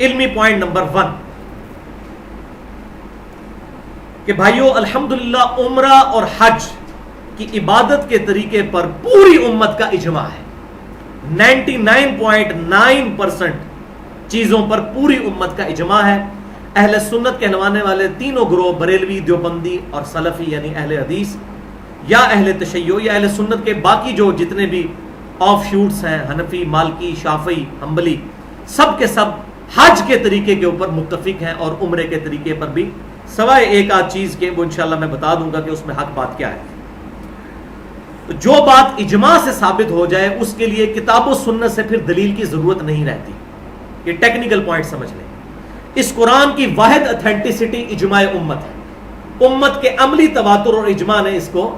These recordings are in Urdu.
علمی پوائنٹ نمبر 1 کہ بھائیو الحمدللہ عمرہ اور حج کی عبادت کے طریقے پر پوری امت کا اجماع ہے. 99.9% چیزوں پر پوری امت کا اجماع ہے. اہل سنت کہلوانے والے تینوں گروہ بریلوی، دیوبندی اور سلفی یعنی اہل حدیث یا اہل تشیع یا اہل سنت کے باقی جو جتنے بھی آف شوٹس ہیں، حنفی، مالکی، شافعی، حنبلی، سب کے سب حج کے طریقے کے اوپر متفق ہیں اور عمرے کے طریقے پر بھی، سوائے ایک آدھ چیز کے وہ انشاءاللہ میں بتا دوں گا کہ اس میں حق بات کیا ہے. تو جو بات اجماع سے ثابت ہو جائے اس کے لیے کتاب و سنت سے پھر دلیل کی ضرورت نہیں رہتی. یہ ٹیکنیکل پوائنٹ سمجھ لیں. اس قرآن کی واحد اتھینٹسٹی اجماع امت ہے. امت کے عملی تواتر اور اجماع نے اس کو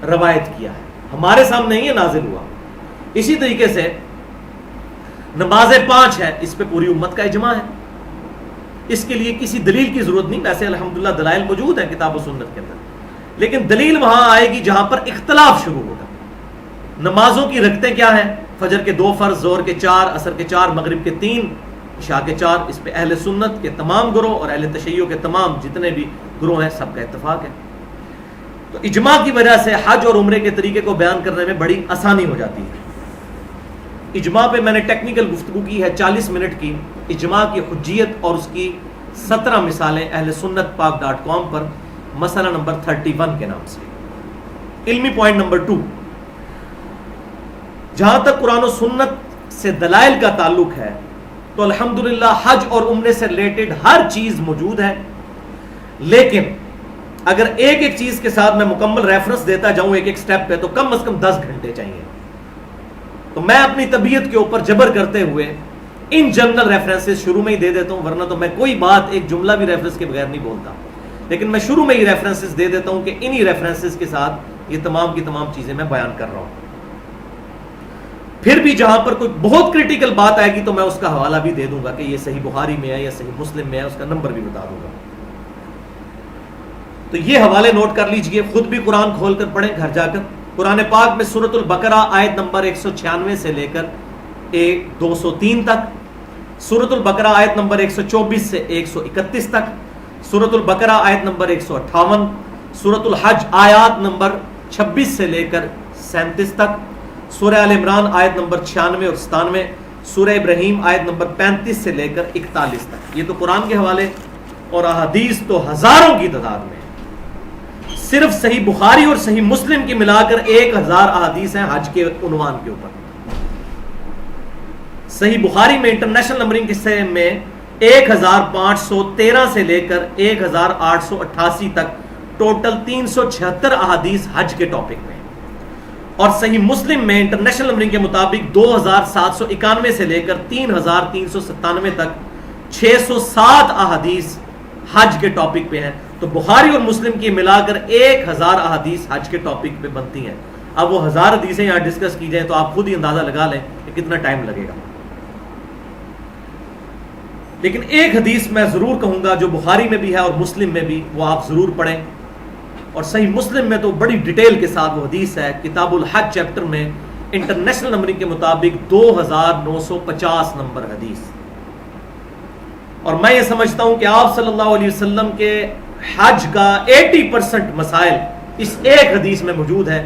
روایت کیا ہے، ہمارے سامنے یہ نازل ہوا. اسی طریقے سے نماز 5 ہے، اس پہ پوری امت کا اجماع ہے. اس کے لیے کسی دلیل کی ضرورت نہیں. ویسے الحمدللہ دلائل موجود ہیں کتاب و سنت کے اندر، لیکن دلیل وہاں آئے گی جہاں پر اختلاف شروع ہوگا. نمازوں کی رکعتیں کیا ہیں؟ فجر کے 2 فرض، ظہر کے 4، عصر کے 4، مغرب کے 3، عشاء کے 4. اس پہ اہل سنت کے تمام گروہ اور اہل تشیع کے تمام جتنے بھی گروہ ہیں سب کا اتفاق ہے. تو اجماع کی وجہ سے حج اور عمرے کے طریقے کو بیان کرنے میں بڑی آسانی ہو جاتی ہے. اجماع پہ میں نے ٹیکنیکل گفتگو کی ہے 40 منٹ کی. اجماع کی حجیت اور اس کی 17 مثالیں اہل سنت پاک.com پر مسئلہ نمبر 31 کے نام سے. علمی پوائنٹ نمبر 2، جہاں تک قرآن و سنت سے دلائل کا تعلق ہے تو الحمدللہ حج اور عمرے سے ریلیٹڈ ہر چیز موجود ہے. لیکن اگر ایک ایک چیز کے ساتھ میں مکمل ریفرنس دیتا جاؤں ایک ایک سٹیپ پہ تو کم از کم 10 گھنٹے چاہیے. تو میں اپنی طبیعت کے اوپر جبر کرتے ہوئے ان جنرل ریفرنسز شروع میں ہی دے دیتا ہوں، ورنہ تو میں کوئی بات ایک جملہ بھی ریفرنس کے بغیر نہیں بولتا. لیکن میں شروع میں ہی ریفرنسز دے دیتا ہوں کہ انہی ریفرنسز کے ساتھ یہ تمام کی تمام چیزیں میں بیان کر رہا ہوں. پھر بھی جہاں پر کوئی بہت کریٹیکل بات آئے گی تو میں اس کا حوالہ بھی دے دوں گا کہ یہ صحیح بخاری میں ہے یا صحیح مسلم میں ہے، اس کا نمبر بھی بتا دوں گا. تو یہ حوالے نوٹ کر لیجئے، خود بھی قرآن کھول کر پڑھیں گھر جا کر. قرآن پاک میں سورۃ البقرہ آیت نمبر 196 سے لے کر 203 تک، سورۃ البقرہ آیت نمبر 124 سے 131 تک، سورۃ البقرہ آیت نمبر 158، سورۃ الحج آیات نمبر 26 سے لے کر 37 تک، سورہ آل عمران آیت نمبر 96 اور 97، سورہ ابراہیم آیت نمبر 35 سے لے کر 41 تک. یہ تو قرآن کے حوالے، اور احادیث تو ہزاروں کی تعداد میں. صرف صحیح بخاری اور صحیح مسلم کی ملا کر 1000 احادیث ہیں حج کے عنوان کے اوپر. صحیح بخاری میں انٹرنیشنل نمبرنگ کے میں 1513 سے لے کر 1888 تک ٹوٹل 376 احادیث حج کے ٹاپک میں، اور صحیح مسلم میں انٹرنیشنل نمبرنگ کے مطابق 2791 سے لے کر 3397 تک 607 احادیث حج کے ٹاپک پہ ہیں. تو بخاری اور مسلم کی ملا کر 1000 احادیث حج کے ٹاپک پہ بنتی ہیں. اب وہ 1000 حدیثیں یہاں ڈسکس کی جائیں تو آپ خود ہی اندازہ لگا لیں کہ کتنا ٹائم لگے گا. لیکن ایک حدیث میں ضرور کہوں گا جو بخاری میں بھی ہے اور مسلم میں بھی، وہ آپ ضرور پڑھیں. اور صحیح مسلم میں تو بڑی ڈیٹیل کے ساتھ وہ حدیث ہے کتاب الحج چیپٹر میں انٹرنیشنل نمبرنگ کے مطابق 2950 نمبر حدیث. اور میں یہ سمجھتا ہوں کہ آپ صلی اللہ علیہ وسلم کے حج کا 80% مسائل اس ایک حدیث میں موجود ہے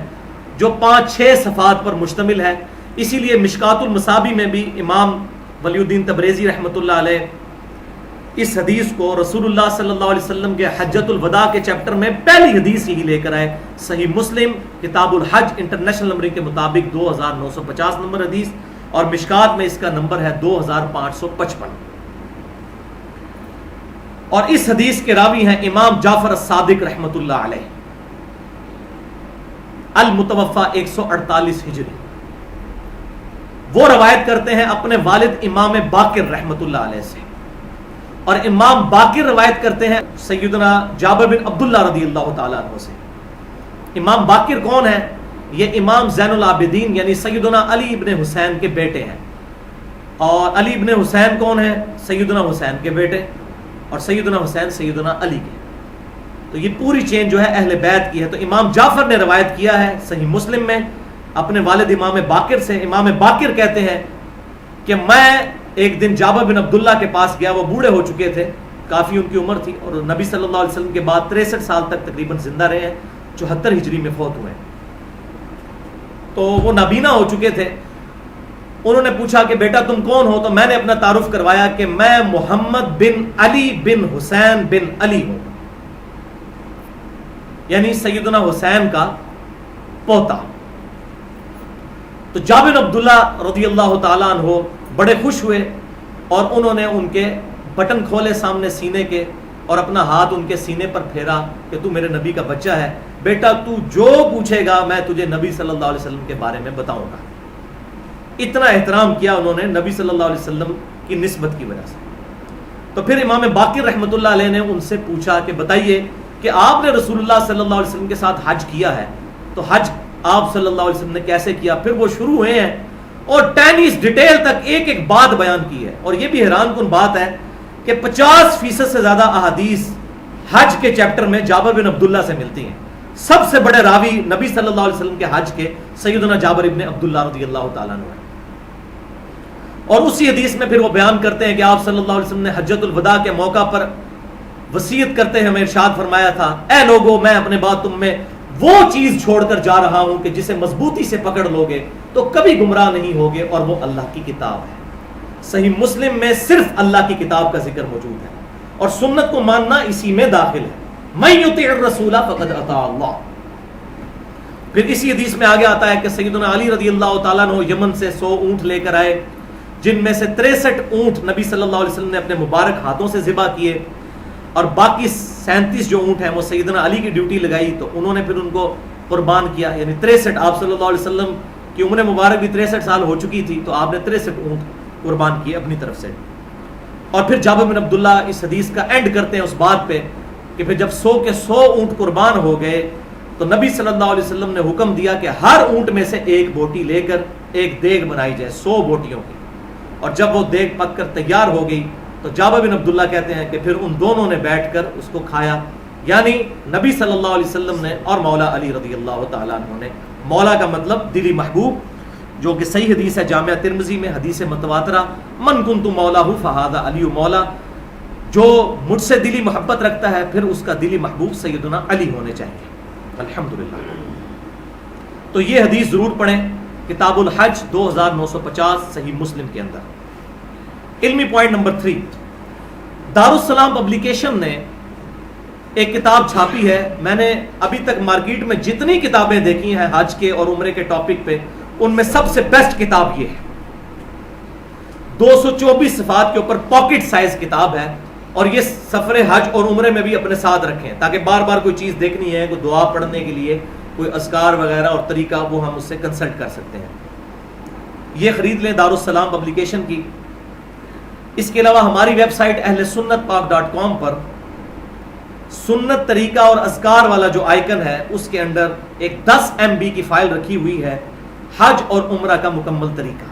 جو 5-6 صفحات پر مشتمل ہے. اسی لیے مشکات المصابیح میں بھی امام ولی الدین تبریزی رحمۃ اللہ علیہ اس حدیث کو رسول اللہ صلی اللہ علیہ وسلم کے حجۃ الوداع کے چیپٹر میں پہلی حدیث یہی لے کر آئے. صحیح مسلم کتاب الحج انٹرنیشنل نمبرنگ کے مطابق 2950 نمبر حدیث، اور مشکات میں اس کا نمبر ہے 2555. اور اس حدیث کے راوی ہیں امام جعفر الصادق رحمۃ اللہ علیہ، المتوفى 148 ہجری. وہ روایت کرتے ہیں اپنے والد امام باقر رحمۃ اللہ علیہ سے، اور امام باقر روایت کرتے ہیں سیدنا جابر بن عبداللہ رضی اللہ تعالیٰ عنہ سے. امام باقر کون ہے؟ یہ امام زین العابدین یعنی سیدنا علی ابن حسین کے بیٹے ہیں. اور علی ابن حسین کون ہے؟ سیدنا حسین کے بیٹے، اور سیدنا حسین سیدنا علی کے. تو یہ پوری چین جو ہے اہل بیت کی ہے. تو امام جعفر نے روایت کیا ہے صحیح مسلم میں اپنے والد امام باقر سے. امام باقر کہتے ہیں کہ میں ایک دن جابر بن عبداللہ کے پاس گیا، وہ بوڑھے ہو چکے تھے، کافی ان کی عمر تھی، اور نبی صلی اللہ علیہ وسلم کے بعد 63 سال تک تقریباً زندہ رہے ہیں، 74 ہجری میں فوت ہوئے ہیں، تو وہ نابینا ہو چکے تھے۔ انہوں نے پوچھا کہ بیٹا تم کون ہو؟ تو میں نے اپنا تعارف کروایا کہ میں محمد بن علی بن حسین بن علی ہوں، یعنی سیدنا حسین کا پوتا۔ تو جابر بن عبداللہ رضی اللہ تعالیٰ عنہ بڑے خوش ہوئے، اور انہوں نے ان کے بٹن کھولے سامنے سینے کے، اور اپنا ہاتھ ان کے سینے پر پھیرا کہ تو میرے نبی کا بچہ ہے، بیٹا تو جو پوچھے گا میں تجھے نبی صلی اللہ علیہ وسلم کے بارے میں بتاؤں گا۔ اتنا احترام کیا انہوں نے نبی صلی اللہ علیہ وسلم کی نسبت کی وجہ سے۔ تو پھر امام باقر رحمۃ اللہ علیہ نے ان سے پوچھا کہ بتائیے کہ آپ نے رسول اللہ صلی اللہ علیہ وسلم کے ساتھ حج کیا ہے، تو حج آپ صلی اللہ علیہ وسلم نے کیسے کیا؟ پھر وہ شروع ہوئے ہیں اور ٹینیس ڈیٹیل تک ایک ایک بات بیان کی ہے، اور یہ بھی حیران کن بات ہے کہ 50% سے زیادہ احادیث حج کے چیپٹر میں جابر بن عبداللہ سے ملتی ہیں۔ سب سے بڑے راوی نبی صلی اللہ علیہ وسلم کے حج کے سیدنا جابر ابن عبداللہ رضی اللہ تعالیٰ عنہ ہیں، اور اسی حدیث میں پھر وہ بیان کرتے ہیں کہ آپ صلی اللہ علیہ وسلم نے حجۃ الوداع کے موقع پر وصیت کرتے ہیں ہمیں ارشاد فرمایا تھا، اے لوگو میں اپنے بعد تم میں وہ چیز چھوڑ کر جا رہا ہوں کہ جسے مضبوطی سے پکڑ لوگے تو کبھی گمراہ نہیں ہوگے، اور وہ اللہ کی کتاب ہے۔ صحیح مسلم میں صرف اللہ کی کتاب کا ذکر موجود ہے، اور سنت کو ماننا اسی میں داخل ہے۔ من یطع الرسول فقد اطاع اللہ۔ پھر اسی حدیث میں آگے آتا ہے کہ سیدنا علی رضی اللہ تعالیٰ عنہ یمن سے 100 اونٹ لے کر آئے، جن میں سے 63 اونٹ نبی صلی اللہ علیہ وسلم نے اپنے مبارک ہاتھوں سے ذبح کیے، اور باقی 37 جو اونٹ ہیں وہ سیدنا علی کی ڈیوٹی لگائی، تو انہوں نے پھر ان کو قربان کیا، یعنی 63۔ آپ صلی اللہ علیہ وسلم کی عمر مبارک بھی 63 سال ہو چکی تھی، تو آپ نے 63 اونٹ قربان کیے اپنی طرف سے۔ اور پھر جابر بن عبداللہ اس حدیث کا اینڈ کرتے ہیں اس بات پہ کہ پھر جب 100 کے 100 اونٹ قربان ہو گئے تو نبی صلی اللہ علیہ وسلم نے حکم دیا کہ ہر اونٹ میں سے ایک بوٹی لے کر ایک دیگ بنائی جائے 100 بوٹیوں کی، اور جب وہ دیگ پک کر تیار ہو گئی تو جابر بن عبداللہ کہتے ہیں کہ پھر ان دونوں نے بیٹھ کر اس کو کھایا، یعنی نبی صلی اللہ علیہ وسلم نے اور مولا علی رضی اللہ تعالیٰ عنہ نے۔ مولا کا مطلب دلی محبوب، جو کہ صحیح حدیث ہے جامعہ ترمذی میں، حدیث متواترہ، من کنت مولاہ فہذا علی مولا، جو مجھ سے دلی محبت رکھتا ہے پھر اس کا دلی محبوب سیدنا علی ہونے چاہیے۔ الحمدللہ۔ تو یہ حدیث ضرور پڑھیں، کتاب الحج 2950 صحیح مسلم کے اندر۔ علمی پوائنٹ نمبر 3، دارالسلام پبلیکیشن نے ایک کتاب چھاپی ہے۔ میں نے ابھی تک مارکیٹ میں جتنی کتابیں دیکھی ہیں حج کے اور عمرے کے ٹاپک پہ، ان میں سب سے بیسٹ کتاب یہ ہے۔ 224 صفحات کے اوپر پاکٹ سائز کتاب ہے، اور یہ سفر حج اور عمرے میں بھی اپنے ساتھ رکھیں تاکہ بار بار کوئی چیز دیکھنی ہے، کوئی دعا پڑھنے کے لیے کوئی اذکار وغیرہ اور طریقہ، وہ ہم اس سے کنسلٹ کر سکتے ہیں۔ یہ خرید لیں دارالسلام پبلیکیشن کی۔ اس کے علاوہ ہماری ویب سائٹ اہلسنتپاک.com پر سنت طریقہ اور اذکار والا جو آئیکن ہے اس کے اندر ایک 10 MB کی فائل رکھی ہوئی ہے، حج اور عمرہ کا مکمل طریقہ۔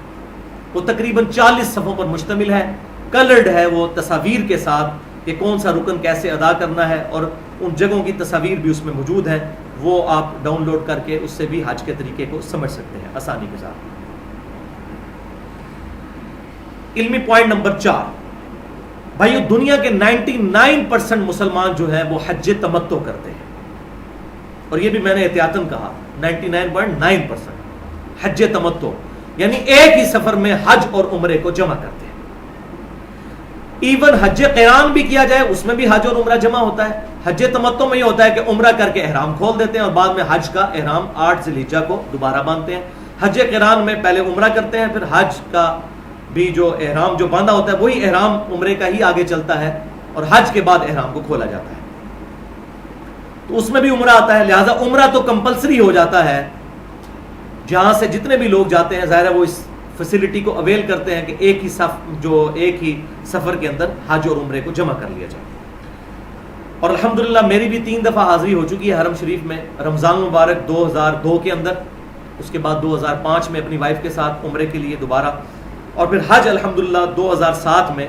وہ تقریباً 40 صفحوں پر مشتمل ہے، کلرڈ ہے وہ تصاویر کے ساتھ کہ کون سا رکن کیسے ادا کرنا ہے، اور ان جگہوں کی تصاویر بھی اس میں موجود ہیں، وہ آپ ڈاؤن لوڈ کر کے اس سے بھی حج کے طریقے کو سمجھ سکتے ہیں آسانی کے ساتھ۔ علمی پوائنٹ نمبر 4، بھائیو دنیا کے 99% مسلمان جو ہیں وہ حج تمتع کرتے ہیں، اور یہ بھی میں نے احتیاطاً کہا 99.9% حج تمتع، یعنی ایک ہی سفر میں حج اور عمرے کو جمع کرتے ہیں۔ ایون حج قران بھی کیا جائے اس میں بھی حج اور عمرہ جمع ہوتا ہے۔ حج تمتع میں یہ ہوتا ہے کہ عمرہ کر کے احرام کھول دیتے ہیں اور بعد میں حج کا احرام 8 ذی الحجہ کو دوبارہ باندھتے ہیں۔ حج قران میں پہلے عمرہ کرتے ہیں، پھر حج کا بھی جو احرام جو باندھا ہوتا ہے وہی احرام عمرے کا ہی آگے چلتا ہے، اور حج کے بعد احرام کو کھولا جاتا ہے، تو اس میں بھی عمرہ آتا ہے۔ لہٰذا عمرہ تو کمپلسری ہو جاتا ہے، جہاں سے جتنے بھی لوگ جاتے ہیں ظاہر ہے وہ اس فیسلٹی کو اویل کرتے ہیں کہ ایک ہی سفر کے اندر حج اور عمرے کو جمع کر لیا جائے۔ اور الحمدللہ میری بھی 3 دفعہ حاضری ہو چکی ہے حرم شریف میں، رمضان مبارک 2002 کے اندر، اس کے بعد 2005 میں اپنی وائف کے ساتھ عمرے کے لیے دوبارہ، اور پھر حج الحمدللہ 2007 میں،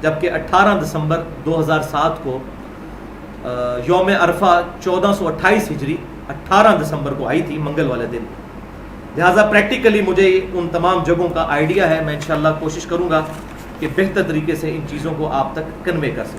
جبکہ 18 دسمبر 2007 کو یوم عرفہ 1428 ہجری 18 دسمبر کو آئی تھی، منگل والے دن۔ لہٰذا پریکٹیکلی مجھے ان تمام جگہوں کا آئیڈیا ہے۔ میں انشاءاللہ کوشش کروں گا کہ بہتر طریقے سے ان چیزوں کو آپ تک کنوے کر سکیں.